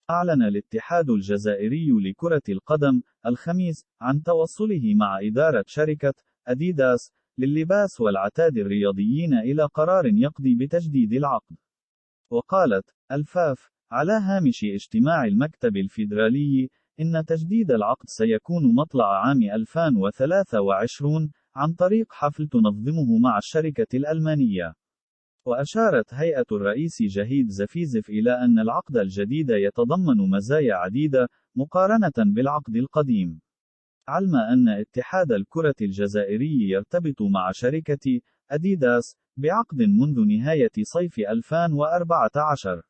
أعلن الاتحاد الجزائري لكرة القدم الخميس عن تواصله مع إدارة شركة أديداس لللباس والعتاد الرياضيين إلى قرار يقضي بتجديد العقد. وقالت الفاف على هامش اجتماع المكتب الفيدرالي إن تجديد العقد سيكون مطلع عام 2023 عن طريق حفل تنظمه مع الشركة الألمانية. وأشارت هيئة الرئيس جهيد زفيزف إلى أن العقد الجديد يتضمن مزايا عديدة مقارنة بالعقد القديم، علم أن اتحاد الكرة الجزائري يرتبط مع شركة أديداس بعقد منذ نهاية صيف 2014.